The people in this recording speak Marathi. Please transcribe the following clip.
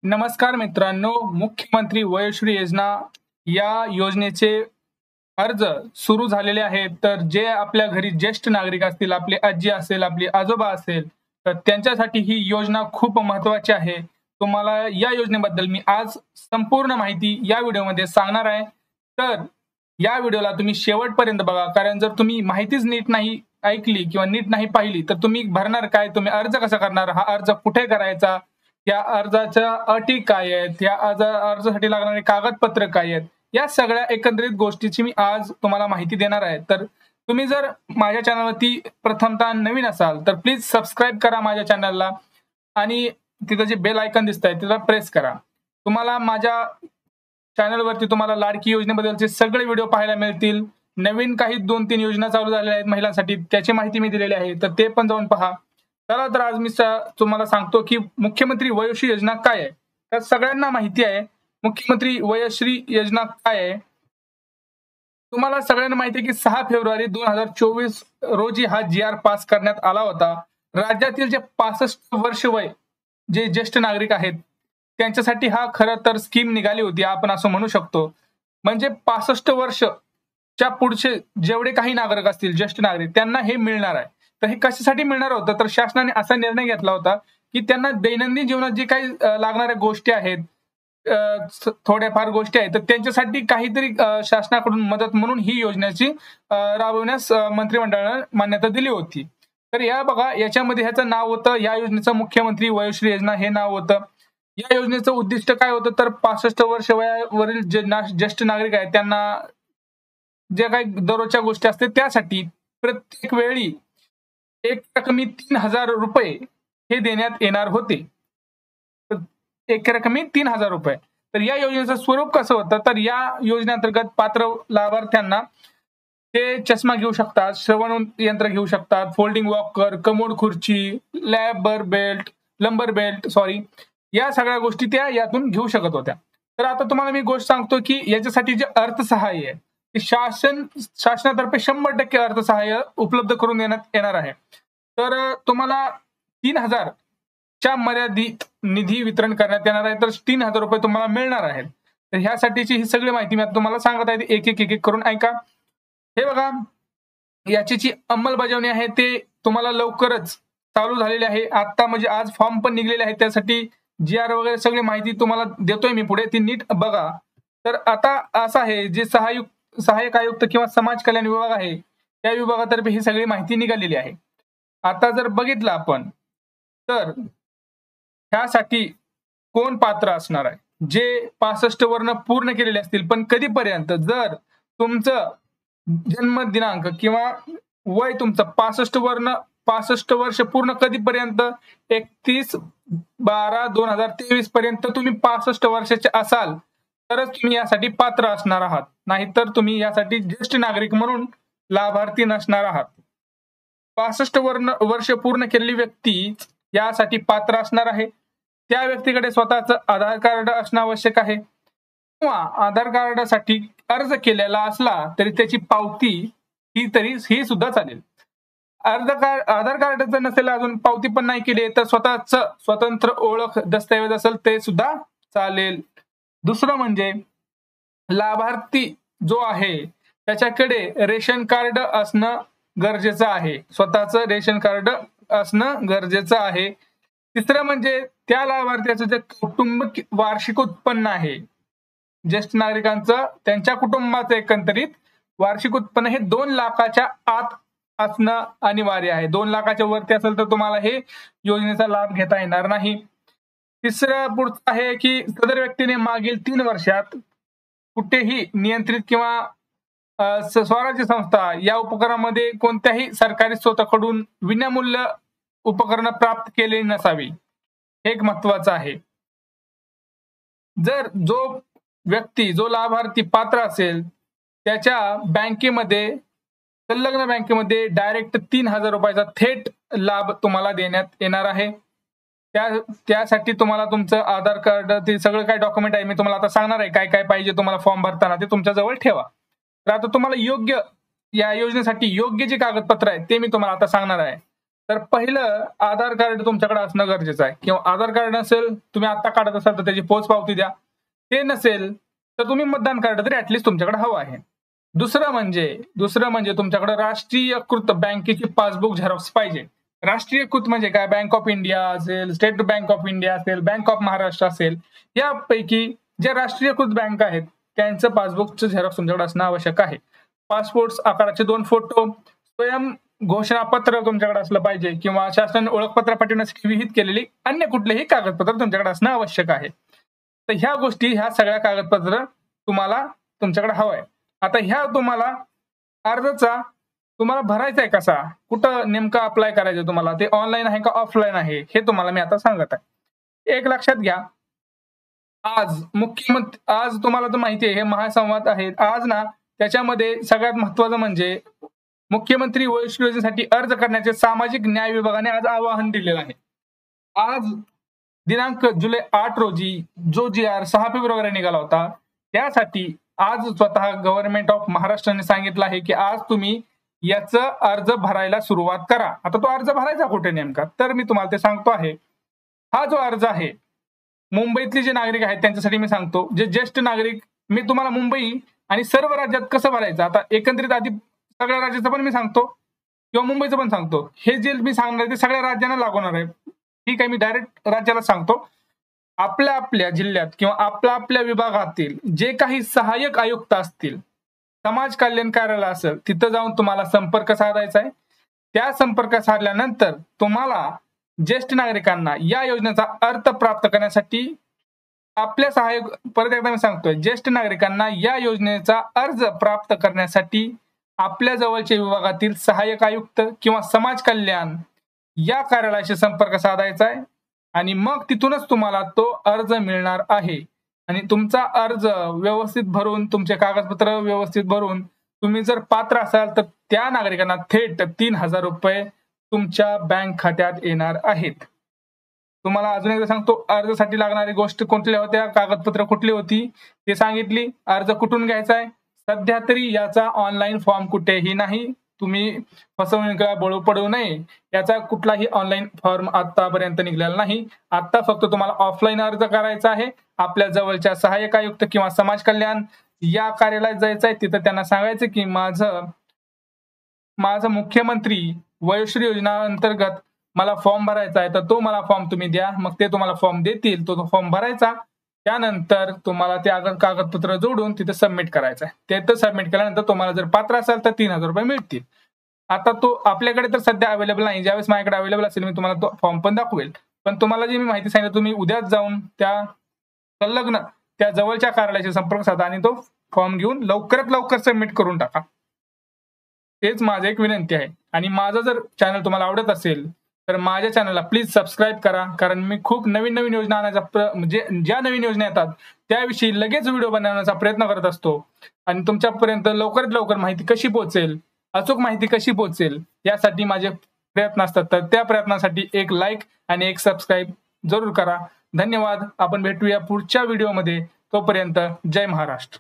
नमस्कार मित्रांनो, मुख्यमंत्री वयोश्री योजना या योजनेचे अर्ज सुरू झालेले आहेत. तर जे आपल्या घरी ज्येष्ठ नागरिक असतील, आपली आजी असेल, आपली आजोबा असेल, तर त्यांच्यासाठी ही योजना खूप महत्त्वाची आहे. तुम्हाला या योजनेबद्दल मी आज संपूर्ण माहिती या व्हिडिओमध्ये सांगणार आहे. तर या व्हिडिओला तुम्ही शेवटपर्यंत बघा, कारण जर तुम्ही माहितीच नीट नाही ऐकली किंवा नीट नाही पाहिली, तर तुम्ही भरणार काय? तुम्ही अर्ज कसा करणार? हा अर्ज कुठे करायचा? या अर्जाच्या अटी काय आहेत? या अर्जासाठी लागणारे कागदपत्र काय आहेत? या सगळ्या एकंदरीत गोष्टीची मी आज तुम्हाला माहिती देणार आहे. तर तुम्ही जर माझ्या चॅनलवरती प्रथमतः नवीन असाल तर प्लीज सबस्क्राईब करा माझ्या चॅनलला आणि तिथं जे बेल आयकॉन दिसतंय तिथं प्रेस करा. तुम्हाला माझ्या चॅनलवरती तुम्हाला लाडकी योजनेबद्दलचे सगळे व्हिडिओ पाहायला मिळतील. नवीन काही 2-3 योजना चालू झालेल्या आहेत महिलांसाठी, त्याची माहिती मी दिलेली आहे, तर ते पण जाऊन पहा. चला तर आज मी तुम्हाला सांगतो की मुख्यमंत्री वयोश्री योजना काय आहे. तर सगळ्यांना माहिती आहे मुख्यमंत्री वयोश्री योजना काय आहे. तुम्हाला सगळ्यांना माहिती आहे की 6 फेब्रुवारी 2024 रोजी हा जी.आर. पास करण्यात आला होता. राज्यातील जे 65 वर्ष वय जे ज्येष्ठ नागरिक आहेत त्यांच्यासाठी हा खरं तर स्कीम निघाली होती, आपण असं म्हणू शकतो. म्हणजे 65 वर्षच्या पुढचे जेवढे काही नागरिक असतील, ज्येष्ठ नागरिक, त्यांना हे मिळणार आहे. तर हे कशासाठी मिळणार होतं? तर शासनाने असा निर्णय घेतला होता की त्यांना दैनंदिन जीवनात जे काही लागणाऱ्या गोष्टी आहेत, थोड्याफार गोष्टी आहेत, तर त्यांच्यासाठी काहीतरी शासनाकडून मदत म्हणून ही योजनेची राबवण्यास मंत्रिमंडळानं मान्यता दिली होती. तर या बघा, याच्यामध्ये ह्याचं नाव होतं, या योजनेचं मुख्यमंत्री वयोश्री योजना हे नाव होतं. या योजनेचं उद्दिष्ट काय होतं? तर 65 वर्ष वयावरील जे ज्येष्ठ नागरिक आहेत त्यांना जे काही दररोजच्या गोष्टी असतात त्यासाठी प्रत्येक वेळी एक रकमी 3,000 रुपये हे देण्यात येणार होते. एक रकमी 3,000 रुपये. तर या योजनेचं स्वरूप कसं होतं? तर या योजनेअंतर्गत पात्र लाभार्थ्यांना ते चष्मा घेऊ शकतात, श्रवण यंत्र घेऊ शकतात, फोल्डिंग वॉकर, कमोड खुर्ची, लंबर बेल्ट या सगळ्या गोष्टी त्या यातून घेऊ शकत होत्या. तर आता तुम्हाला मी गोष्ट सांगतो की याच्यासाठी जे अर्थसहाय्य आहे ते शासनातर्फे 100% अर्थसहाय्य उपलब्ध करून देण्यात येणार आहे. तर तुम्हाला 3,000 च्या मर्यादित निधी वितरण करण्यात येणार आहे. तर 3,000 रुपये तुम्हाला मिळणार आहेत. तर ह्यासाठीची ही सगळी माहिती मी तुम्हाला सांगत आहे, एक एक करून ऐका. हे बघा, याची जी अंमलबजावणी आहे ते तुम्हाला लवकरच चालू झालेली आहे. आता म्हणजे आज फॉर्म पण निघलेले आहेत, त्यासाठी जी.आर. वगैरे सगळी माहिती तुम्हाला देतोय मी पुढे, ती नीट बघा. तर आता असं आहे, जे सहाय्यक आयुक्त किंवा समाज कल्याण विभाग आहे त्या विभागातर्फे ही सगळी माहिती निघालेली आहे. आता जर बघितलं आपण तर ह्यासाठी कोण पात्र असणार आहे? जे 65 वर्ण पूर्ण केलेले असतील, पण कधीपर्यंत? जर तुमचं जन्म दिनांक किंवा वय तुमचं 65 वर्ष पूर्ण कधीपर्यंत? 31/12/2023 पर्यंत तुम्ही 65 वर्षाचे असाल तरच तुम्ही यासाठी पात्र असणार आहात, नाहीतर तुम्ही यासाठी ज्येष्ठ नागरिक म्हणून लाभार्थी नसणार आहात. 65 वर्ष पूर्ण केलेली व्यक्ती यासाठी पात्र असणार आहे. त्या व्यक्तीकडे स्वतःचं आधार कार्ड असणं आवश्यक आहे, किंवा आधार कार्डासाठी अर्ज केलेला असला तरी त्याची पावती ही सुद्धा चालेल. आधार कार्ड जर नसेल, अजून पावती पण नाही केली तर स्वतःचं स्वतंत्र ओळख दस्तऐवज असेल ते सुद्धा चालेल. दुसरं म्हणजे लाभार्थी जो आहे त्याच्याकडे रेशन कार्ड असणं गरजेचं आहे, स्वतःचं रेशन कार्ड असणं गरजेचं आहे. तिसरं म्हणजे त्या लाभार्थ्याचं जे कौटुंबिक वार्षिक उत्पन्न आहे, ज्येष्ठ नागरिकांचं त्यांच्या कुटुंबाचं एकंदरीत वार्षिक उत्पन्न हे 2 लाखाच्या आत असणं अनिवार्य आहे. 2 लाखाच्या वरती असेल तर तुम्हाला हे योजनेचा लाभ घेता येणार नाही. तिसरं पुढचं आहे की सदर व्यक्तीने मागील 3 वर्षात कुठेही नियंत्रित किंवा स्वराज्य संस्था या उपक्रमामध्ये कोणत्याही सरकारी स्रोताकडून विनामूल्य उपकरणं प्राप्त केलेली नसावी, हे एक महत्वाचं आहे. जर जो लाभार्थी पात्र असेल त्याच्या बँकेमध्ये, संलग्न बँकेमध्ये डायरेक्ट 3,000 रुपयाचा थेट लाभ तुम्हाला देण्यात येणार आहे. त्यासाठी तुम्हाला तुमचं आधार कार्ड, ते सगळं काय डॉक्युमेंट आहे मी तुम्हाला आता सांगणार आहे, काय काय पाहिजे तुम्हाला फॉर्म भरताना ते तुमच्या जवळ ठेवा. तर आता तुम्हाला या योजनेसाठी योग्य जे कागदपत्र आहेत ते मी तुम्हाला आता सांगणार आहे. तर पहिलं आधार कार्ड तुमच्याकडे असणं गरजेचं आहे, किंवा आधार कार्ड नसेल, तुम्ही आता काढत असाल तर त्याची पोचपावती द्या. ते नसेल तर तुम्ही मतदान कार्ड तरी ऍटलिस्ट तुमच्याकडे हवं आहे. दुसरं म्हणजे तुमच्याकडे राष्ट्रीयकृत बँकेची पासबुक झेरॉक्स पाहिजे. राष्ट्रीयकृत म्हणजे काय? बँक ऑफ इंडिया असेल, स्टेट बँक ऑफ इंडिया असेल, बँक ऑफ महाराष्ट्र असेल, यापैकी ज्या राष्ट्रीयकृत बँक आहेत त्यांचं पासबुकचं झेरॉक्स तुमच्याकडे असणं आवश्यक आहे. पासपोर्ट आकाराचे 2 फोटो, स्वयं घोषणापत्र तुमच्याकडे असलं पाहिजे, किंवा शासनाने ओळखपत्र पाठवण्यासाठी विहित केलेली अन्य कुठलेही कागदपत्र तुमच्याकडे असणं आवश्यक आहे. तर ह्या सगळ्या कागदपत्र तुम्हाला तुमच्याकडे हवं आहे. आता ह्या तुम्हाला अर्जाचा तुम्हाला भरायचा आहे कसा, कुठं नेमकं अप्लाय करायचं तुम्हाला, ते ऑनलाईन आहे का ऑफलाईन आहे, हे तुम्हाला मी आता सांगत आहे. एक लक्षात घ्या, आज तुम्हाला तर माहिती आहे हे महासंवाद आहे आज ना, त्याच्यामध्ये सगळ्यात महत्वाचं म्हणजे मुख्यमंत्री वयोश्री योजनेसाठी अर्ज करण्याचे सामाजिक न्याय विभागाने आज आवाहन दिलेलं आहे. आज दिनांक जुलै 8 रोजी जो GR 6 फेब्रुवारी निघाला होता, त्यासाठी आज स्वतः गव्हर्नमेंट ऑफ महाराष्ट्राने सांगितलं आहे की आज तुम्ही याचा अर्ज भरायला सुरुवात करा. आता तो अर्ज भरायचा कुठे नेमका, तर मी तुम्हाला ते सांगतो आहे. हा जो अर्ज आहे मुंबईतले जे नागरिक आहेत त्यांच्यासाठी मी सांगतो. जे ज्येष्ठ नागरिक, मी तुम्हाला मुंबई आणि सर्व राज्यात कसं भरायचं, आता एकंदरीत आधी सगळ्या राज्याचं पण मी सांगतो किंवा मुंबईचं पण सांगतो. हे जे मी सांगणार ते सगळ्या राज्यांना लागू होणार आहे. ठीक आहे, मी डायरेक्ट राज्याला सांगतो. आपल्या आपल्या जिल्ह्यात किंवा आपल्या विभागातील जे काही सहाय्यक आयुक्त असतील, समाज कल्याण कार्यालय असेल, तिथं जाऊन तुम्हाला संपर्क साधायचा आहे. त्या संपर्क साधल्यानंतर तुम्हाला ज्येष्ठ नागरिकांना या योजनेचा अर्थ प्राप्त करण्यासाठी आपल्या सहाय्यक, परत एकदा मी सांगतोय, ज्येष्ठ नागरिकांना या योजनेचा अर्ज प्राप्त करण्यासाठी आपल्या जवळच्या विभागातील सहाय्यक आयुक्त किंवा समाज कल्याण या कार्यालयाशी संपर्क साधायचा आहे, आणि मग तिथूनच तुम्हाला तो अर्ज मिळणार आहे. आणि तुमचा अर्ज व्यवस्थित भरून, तुमचे कागदपत्र व्यवस्थित भरून तुम्ही जर पात्र असाल तर त्या नागरिकांना थेट 3,000 रुपये तुमच्या बँक खात्यात येणार आहेत. तुम्हाला अजून एकदा सांगतो, अर्जासाठी लागणारी गोष्ट कोणत्या होत्या, कागदपत्र कुठली होती ते सांगितली. अर्ज कुठून घ्यायचा आहे, सध्या तरी याचा ऑनलाईन फॉर्म कुठेही नाही. तुम्ही फसवणुकीला बळी पडू नये, याचा कुठलाही ऑनलाईन फॉर्म आतापर्यंत निघालेला नाही. आता फक्त तुम्हाला ऑफलाईन अर्ज करायचा आहे. आपल्या जवळच्या सहाय्यक आयुक्त किंवा समाज कल्याण या कार्यालयात जायचं आहे. तिथं त्यांना सांगायचं की माझं मुख्यमंत्री वयोश्री योजना अंतर्गत मला फॉर्म भरायचा आहे, तर तो मला फॉर्म तुम्ही द्या. मग ते तुम्हाला फॉर्म देतील, तो फॉर्म भरायचा. त्यानंतर तुम्हाला ते कागदपत्र जोडून तिथे सबमिट करायचं आहे. ते सबमिट केल्यानंतर तुम्हाला जर पात्र असाल तर 3,000 रुपये मिळतील. आता तो आपल्याकडे तर सध्या अवेलेबल नाही. ज्यावेळेस माझ्याकडे अवेलेबल असेल मी तुम्हाला तो फॉर्म पण दाखवेल. पण तुम्हाला जी मी माहिती सांगितली, तुम्ही उद्याच जाऊन त्या जवळच्या कार्यालयाशी संपर्क साधा आणि तो फॉर्म घेऊन लवकरात लवकर सबमिट करून टाका. हेच माझं एक विनंती आहे. आणि माझं जर चॅनल तुम्हाला आवडत असेल तर माझ्या चॅनलला प्लीज सबस्क्राईब करा, कारण मी खूप नवीन योजना आणायचा, म्हणजे ज्या नवीन योजना येतात त्याविषयी लगेच व्हिडिओ बनवण्याचा प्रयत्न करत असतो. आणि तुमच्यापर्यंत लवकरात लवकर माहिती कशी पोहोचेल, अचूक माहिती कशी पोहोचेल, यासाठी माझे प्रयत्न असतात. तर त्या प्रयत्नासाठी एक लाईक आणि एक सबस्क्राईब जरूर करा. धन्यवाद. आपण भेटूया पुढच्या व्हिडिओमध्ये. तोपर्यंत जय महाराष्ट्र.